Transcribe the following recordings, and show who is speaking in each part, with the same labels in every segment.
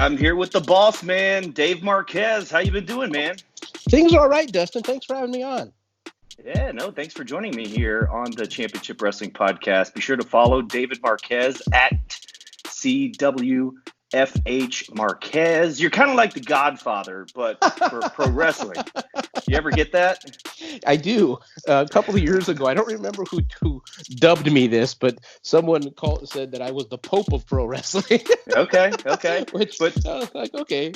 Speaker 1: I'm here with the boss man, Dave Marquez. How you been doing, man?
Speaker 2: Things are all right, Dustin. Thanks for having me on.
Speaker 1: Yeah, no, thanks for joining me here on the Championship Wrestling Podcast. Be sure to follow David Marquez at CW30 Marquez. You're kind of like the Godfather, but for pro wrestling. You ever get that?
Speaker 2: I do. A couple of years ago, I don't remember who dubbed me this, but someone said that I was the Pope of pro wrestling.
Speaker 1: Okay.
Speaker 2: Which,
Speaker 1: But
Speaker 2: I was like, okay.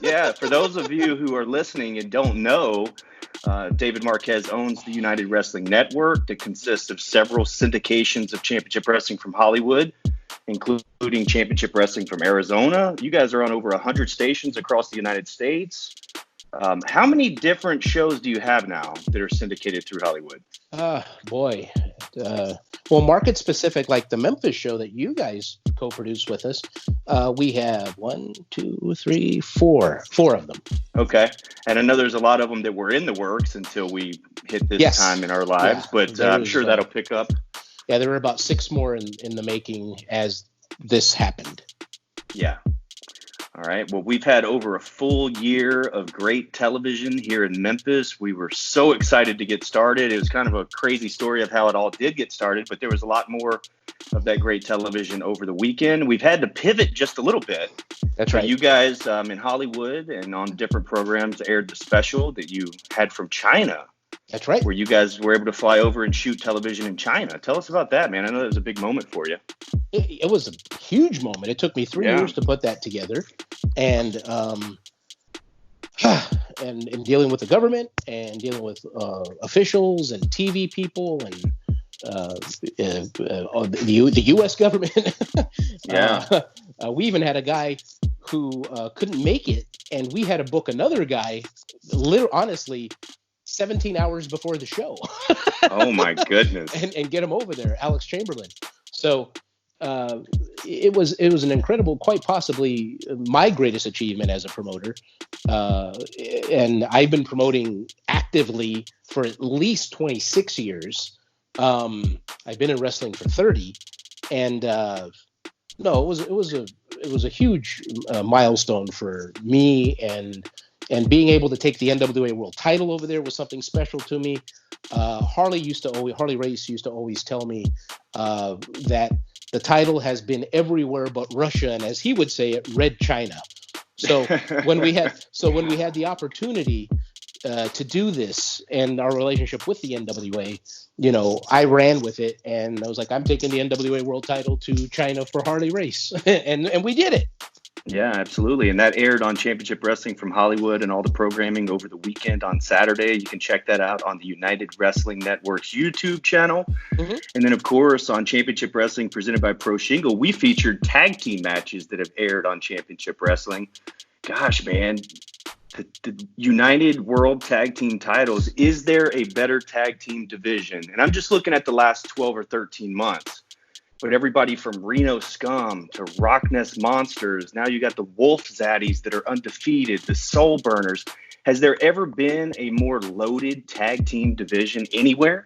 Speaker 1: yeah, for those of you who are listening and don't know, David Marquez owns the United Wrestling Network that consists of several syndications of championship wrestling from Hollywood, including championship wrestling from Arizona. You guys are on over 100 stations across the United States. How many different shows do you have now that are syndicated through Hollywood?
Speaker 2: Boy. Well, market specific, like the Memphis show that you guys co-produce with us, we have 1, 2, 3, 4 of them.
Speaker 1: Okay. And I know there's a lot of them that were in the works until we hit this time in our lives, but I'm sure that'll pick up.
Speaker 2: Yeah, there were about 6 more in the making as this happened.
Speaker 1: Yeah. All right. Well, we've had over a full year of great television here in Memphis. We were so excited to get started. It was kind of a crazy story of how it all did get started, but there was a lot more of that great television over the weekend. We've had to pivot just a little bit.
Speaker 2: That's right.
Speaker 1: You guys in Hollywood and on different programs aired the special that you had from China.
Speaker 2: That's right.
Speaker 1: Where you guys were able to fly over and shoot television in China. Tell us about that, man. I know that was a big moment for you.
Speaker 2: It was a huge moment. It took me 3 years to put that together. And and dealing with the government and dealing with officials and TV people and the U.S. government. We even had a guy who couldn't make it, and we had to book another guy, honestly, 17 hours before the show.
Speaker 1: Oh my goodness.
Speaker 2: and get him over there, Alex Chamberlain. So it was an incredible, quite possibly my greatest achievement as a promoter. And I've been promoting actively for at least 26 years. I've been in wrestling for 30, and it was a huge milestone for me, and being able to take the NWA World Title over there was something special to me. Harley Race used to always tell me that the title has been everywhere but Russia, and as he would say it, Red China. So when we had the opportunity to do this and our relationship with the NWA, I ran with it, and I was like, I'm taking the NWA World Title to China for Harley Race, and we did it.
Speaker 1: Yeah, absolutely. And that aired on Championship Wrestling from Hollywood and all the programming over the weekend on Saturday. You can check that out on the United Wrestling Network's YouTube channel. Mm-hmm. And then, of course, on Championship Wrestling presented by Pro Shingle, we featured tag team matches that have aired on Championship Wrestling. Gosh, man, the United World Tag Team titles. Is there a better tag team division? And I'm just looking at the last 12 or 13 months. But everybody from Reno Scum to Rock Nest Monsters, now you got the Wolf Zaddies that are undefeated, the Soul Burners. Has there ever been a more loaded tag team division anywhere?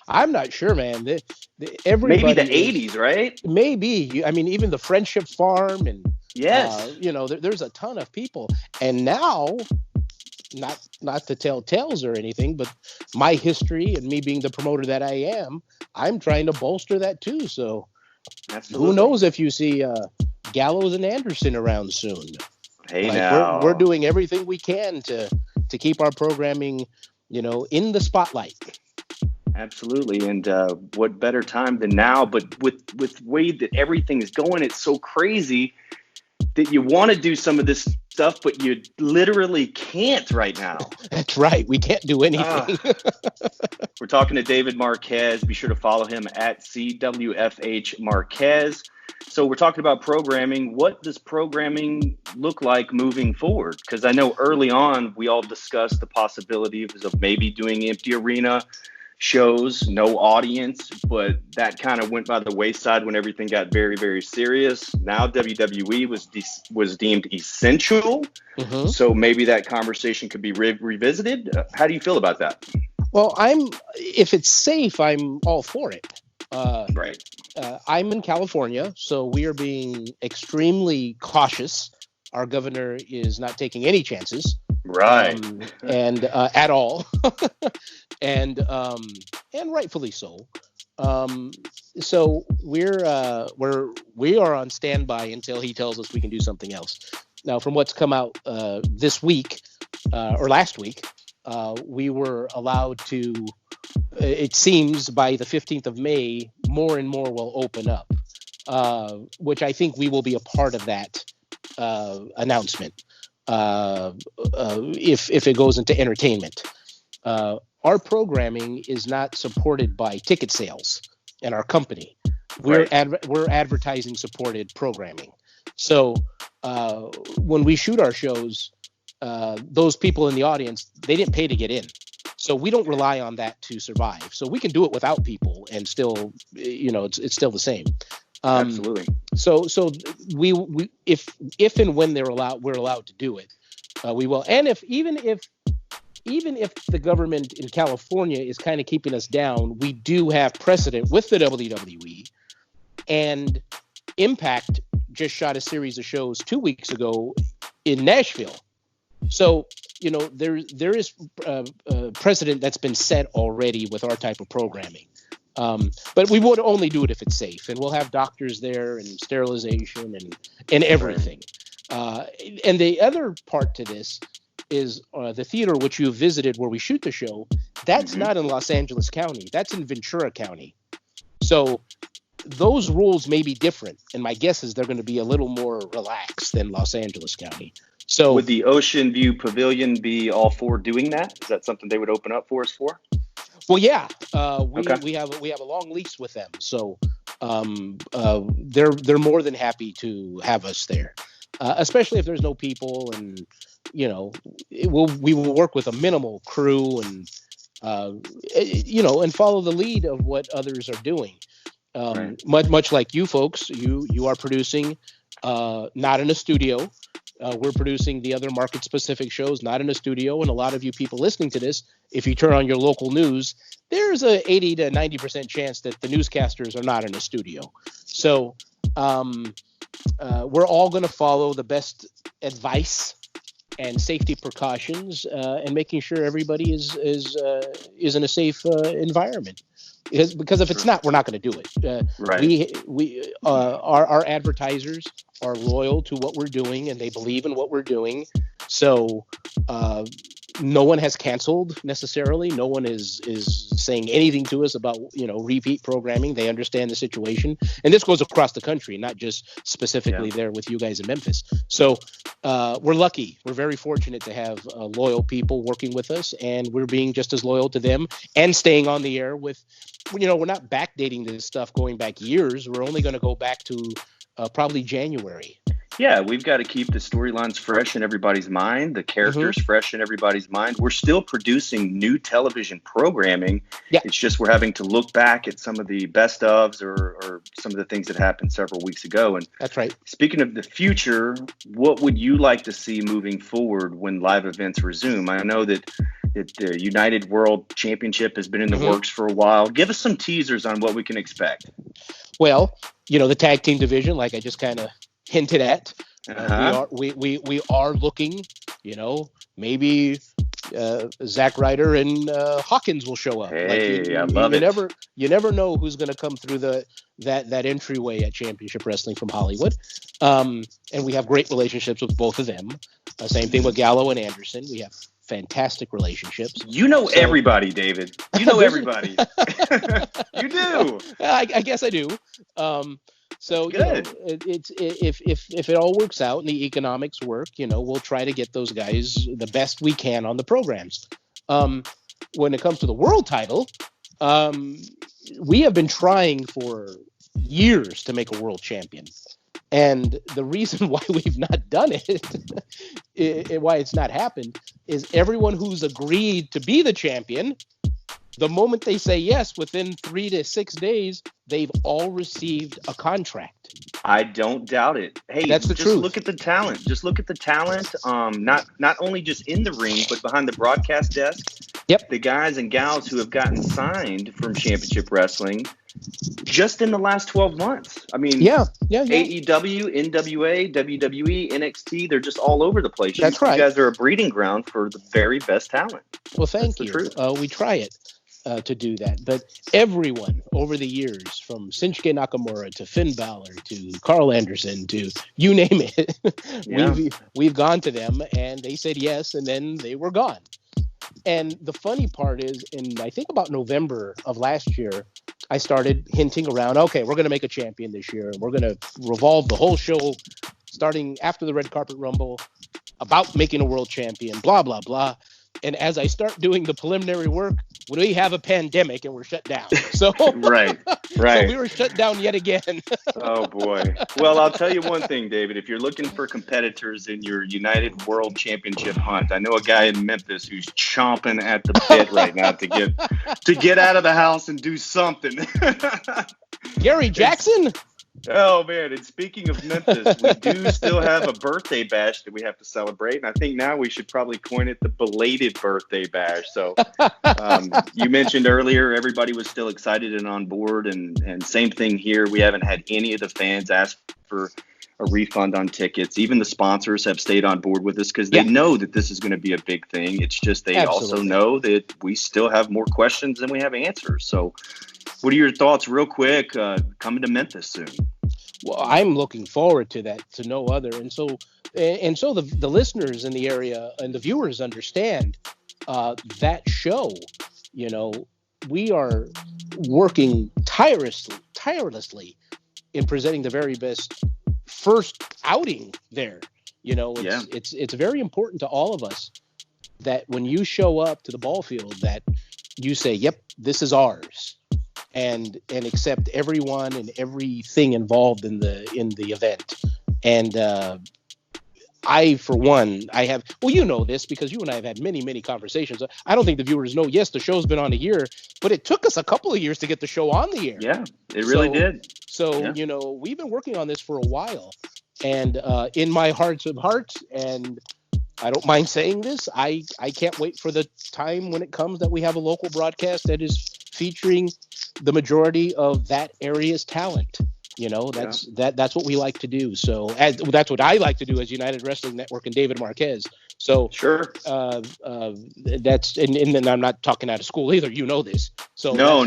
Speaker 2: I'm not sure, man.
Speaker 1: Maybe the 80s, right?
Speaker 2: Maybe. I mean, even the Friendship Farm and
Speaker 1: yes,
Speaker 2: there's a ton of people. And now, not to tell tales or anything, but my history and me being the promoter that I am, I'm trying to bolster that too. So Who knows if you see Gallows and Anderson around soon.
Speaker 1: Hey, now.
Speaker 2: We're doing everything we can to keep our programming, in the spotlight.
Speaker 1: Absolutely. And what better time than now? But with the way that everything is going, it's so crazy that you want to do some of this stuff, but you literally can't right now.
Speaker 2: That's right. We can't do anything.
Speaker 1: We're talking to David Marquez. Be sure to follow him at CWFH Marquez. So we're talking about programming. What does programming look like moving forward? Because I know early on we all discussed the possibilities of maybe doing empty arena shows, no audience, but that kind of went by the wayside when everything got very, very serious. Now WWE was deemed essential, so maybe that conversation could be revisited. How do you feel about that?
Speaker 2: Well, if it's safe, I'm all for it.
Speaker 1: Right.
Speaker 2: I'm in California, so we are being extremely cautious Our governor is not taking any chances,
Speaker 1: Right.
Speaker 2: and at all, and rightfully so. So we are on standby until he tells us we can do something else. Now, from what's come out this week or last week, we were allowed to. It seems by the 15th of May, more and more will open up, which I think we will be a part of that announcement if it goes into entertainment. Our programming is not supported by ticket sales in our company. We're advertising supported programming. So when we shoot our shows, those people in the audience, they didn't pay to get in. So we don't rely on that to survive. So we can do it without people and still, it's still the same.
Speaker 1: Absolutely.
Speaker 2: So we if and when we're allowed to do it, we will. And even if the government in California is kind of keeping us down, we do have precedent with the WWE, and Impact just shot a series of shows 2 weeks ago in Nashville. So, there is precedent that's been set already with our type of programming. But we would only do it if it's safe, and we'll have doctors there and sterilization and everything. And the other part to this is the theater which you visited where we shoot the show. That's not in Los Angeles County. That's in Ventura County. So those rules may be different. And my guess is they're going to be a little more relaxed than Los Angeles County. So
Speaker 1: would the Ocean View Pavilion be all for doing that? Is that something they would open up for us for?
Speaker 2: Well, yeah, we have a long lease with them, so they're more than happy to have us there, especially if there's no people, and we will work with a minimal crew and and follow the lead of what others are doing. Much like you folks, you are producing not in a studio. We're producing the other market-specific shows, not in a studio. And a lot of you people listening to this, if you turn on your local news, there's a 80 to 90% chance that the newscasters are not in a studio. So we're all going to follow the best advice and safety precautions, and making sure everybody is in a safe environment. Because if it's not, we're not going to do it. Our advertisers are loyal to what we're doing, and they believe in what we're doing. So no one has canceled necessarily. No one is saying anything to us about repeat programming. They understand the situation, and this goes across the country, not just specifically there with you guys in Memphis. So we're lucky. We're very fortunate to have loyal people working with us, and we're being just as loyal to them and staying on the air with. We're not backdating this stuff going back years. We're only going to go back to probably January.
Speaker 1: Yeah, we've got to keep the storylines fresh in everybody's mind, the characters fresh in everybody's mind. We're still producing new television programming. Yeah. It's just we're having to look back at some of the best ofs or some of the things that happened several weeks ago. And
Speaker 2: that's right.
Speaker 1: Speaking of the future, what would you like to see moving forward when live events resume? I know that the United World Championship has been in the works for a while. Give us some teasers on what we can expect.
Speaker 2: Well, the tag team division, like I just kind of hinted at, we are looking, maybe Zack Ryder and Hawkins will show up.
Speaker 1: Hey, I love it.
Speaker 2: You never know who's going to come through that entryway at Championship Wrestling from Hollywood. And we have great relationships with both of them. Same thing with Gallo and Anderson. We have fantastic relationships.
Speaker 1: Everybody, David. You know everybody. You do.
Speaker 2: I guess I do. So it's if it all works out and the economics work, we'll try to get those guys the best we can on the programs. When it comes to the world title, we have been trying for years to make a world champion. And the reason why we've not done it, why it's not happened, is everyone who's agreed to be the champion, the moment they say yes, within 3 to 6 days, they've all received a contract.
Speaker 1: I don't doubt it. Hey,
Speaker 2: that's the truth.
Speaker 1: Look at the talent. Just look at the talent. Not only just in the ring, but behind the broadcast desk.
Speaker 2: Yep.
Speaker 1: The guys and gals who have gotten signed from Championship Wrestling just in the last 12 months. I mean,
Speaker 2: yeah.
Speaker 1: AEW, NWA, WWE, NXT, they're just all over the place.
Speaker 2: That's right.
Speaker 1: You guys are a breeding ground for the very best talent.
Speaker 2: Well, thank you. We try it to do that. But everyone over the years, from Shinsuke Nakamura to Finn Balor to Carl Anderson to you name it, we've gone to them and they said yes, and then they were gone. And the funny part is, in I think about November of last year, I started hinting around, okay, we're going to make a champion this year. And we're going to revolve the whole show, starting after the Red Carpet Rumble, about making a world champion, blah, blah, blah. And as I start doing the preliminary work, we have a pandemic and we're shut down. So
Speaker 1: right.
Speaker 2: So we were shut down yet again.
Speaker 1: Oh, boy. Well, I'll tell you one thing, David. If you're looking for competitors in your United World Championship hunt, I know a guy in Memphis who's chomping at the bit right now to get out of the house and do something.
Speaker 2: Gary Jackson?
Speaker 1: Oh, man. And speaking of Memphis, we do still have a birthday bash that we have to celebrate. And I think now we should probably coin it the belated birthday bash. So you mentioned earlier, everybody was still excited and on board. And same thing here. We haven't had any of the fans ask for a refund on tickets. Even the sponsors have stayed on board with us because they know that this is going to be a big thing. It's just they also know that we still have more questions than we have answers. So what are your thoughts real quick coming to Memphis soon?
Speaker 2: Well, I'm looking forward to that, to no other. And so the listeners in the area and the viewers understand that show, we are working tirelessly in presenting the very best first outing there. It's very important to all of us that when you show up to the ball field that you say, yep, this is ours. And accept everyone and everything involved in the event. And I, for one, you know this because you and I have had many, many conversations. I don't think the viewers know, yes, the show's been on a year, but it took us a couple of years to get the show on the air.
Speaker 1: Yeah, it really did.
Speaker 2: So, we've been working on this for a while. And in my hearts of hearts, and I don't mind saying this, I can't wait for the time when it comes that we have a local broadcast that is featuring the majority of that area's talent. That's what we like to do. So that's what I like to do as United Wrestling Network and David Marquez. So
Speaker 1: sure.
Speaker 2: That's and then I'm not talking out of school either. You know this. So
Speaker 1: no.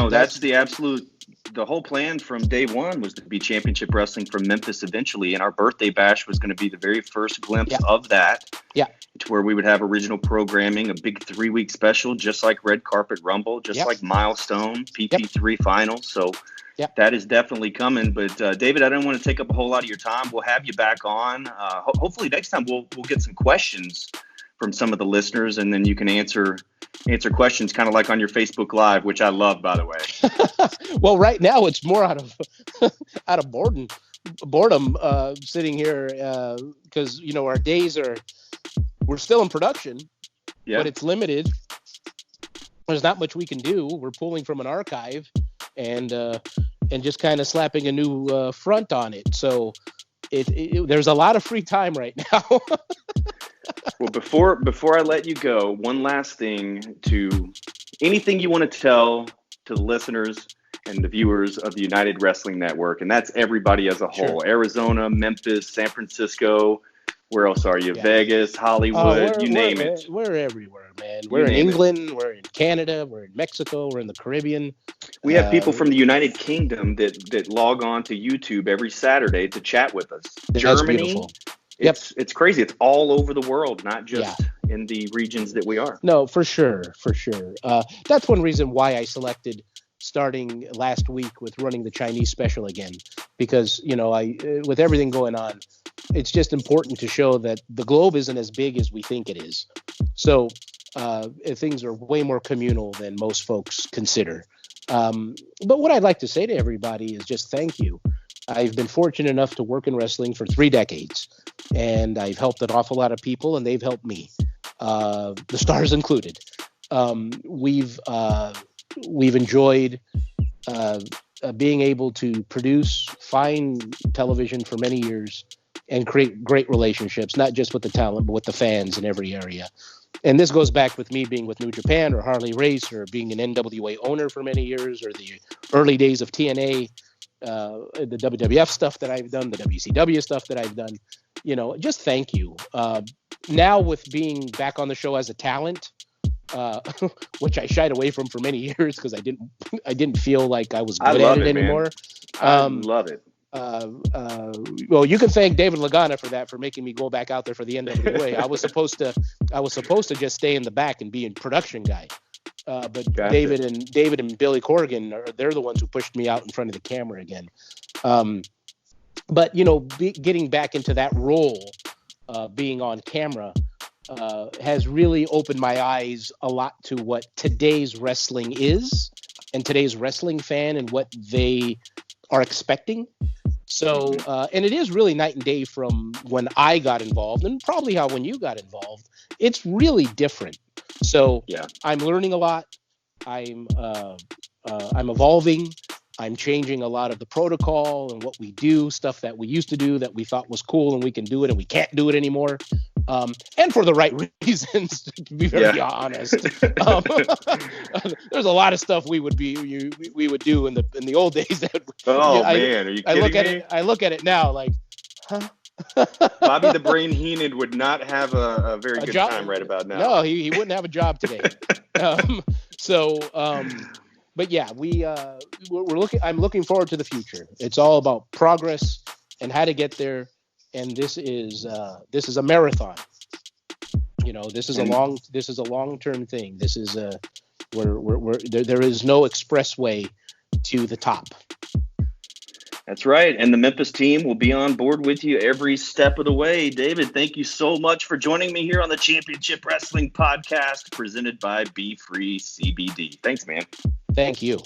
Speaker 1: That's the absolute. The whole plan from day one was to be Championship Wrestling from Memphis eventually, and our birthday bash was going to be the very first glimpse of that. Yeah. To where we would have original programming, a big 3-week special, just like Red Carpet Rumble, just like Milestone, PP3 Finals. So that is definitely coming. But David, I don't want to take up a whole lot of your time. We'll have you back on. Hopefully next time we'll get some questions from some of the listeners, and then you can answer questions kind of like on your Facebook Live, which I love, by the way.
Speaker 2: Well, right now it's more out of boredom sitting here because our days we're still in production, but it's limited. There's not much we can do. We're pulling from an archive and just kind of slapping a new front on it. So there's a lot of free time right now.
Speaker 1: Well, before I let you go, one last thing anything you want to tell to the listeners and the viewers of the United Wrestling Network, and that's everybody as a whole. Sure. Arizona, Memphis, San Francisco. Where else are you? Yeah. Vegas, Hollywood, you name it.
Speaker 2: We're everywhere, man. We're in England, we're in Canada, we're in Mexico, we're in the Caribbean.
Speaker 1: We have people from the United Kingdom that log on to YouTube every Saturday to chat with us.
Speaker 2: That's
Speaker 1: Germany.
Speaker 2: Beautiful.
Speaker 1: It's crazy. It's all over the world, not just in the regions that we are.
Speaker 2: No, for sure. That's one reason why I selected starting last week with running the Chinese special again, because with everything going on, it's just important to show that the globe isn't as big as we think it is. So things are way more communal than most folks consider. But what I'd like to say to everybody is just thank you. I've been fortunate enough to work in wrestling for 3 decades, and I've helped an awful lot of people, and they've helped me, the stars included. We've enjoyed being able to produce fine television for many years and create great relationships, not just with the talent, but with the fans in every area. and this goes back with me being with New Japan or Harley Race or being an NWA owner for many years, or the early days of TNA, the WWF stuff that I've done, the WCW stuff that I've done. Just thank you. Now with being back on the show as a talent, which I shied away from for many years because I didn't feel like I was good at it anymore.
Speaker 1: I love it.
Speaker 2: Well, you can thank David Lagana for making me go back out there for the NWA. I was supposed to just stay in the back and be a production guy. But gotcha. David and Billy Corrigan they're the ones who pushed me out in front of the camera again. But getting back into that role, being on camera, has really opened my eyes a lot to what today's wrestling is and today's wrestling fan and what they are expecting. So, and it is really night and day from when I got involved and probably how when you got involved. It's really different. So yeah. I'm learning a lot. I'm evolving. I'm changing a lot of the protocol and what we do, stuff that we used to do that we thought was cool and we can do it and we can't do it anymore. And for the right reasons, to be very honest. There's a lot of stuff we would do in the old days. That,
Speaker 1: man, are you kidding me?
Speaker 2: I look at it now like, huh?
Speaker 1: Bobby the Brain Heenan would not have a very good time right about now.
Speaker 2: No, he wouldn't have a job today. But yeah, we're looking. I'm looking forward to the future. It's all about progress and how to get there. And this is a marathon. This is a long-term thing. This is there is no expressway to the top.
Speaker 1: That's right. And the Memphis team will be on board with you every step of the way. David, thank you so much for joining me here on the Championship Wrestling Podcast presented by BFree CBD. Thanks, man.
Speaker 2: Thank you.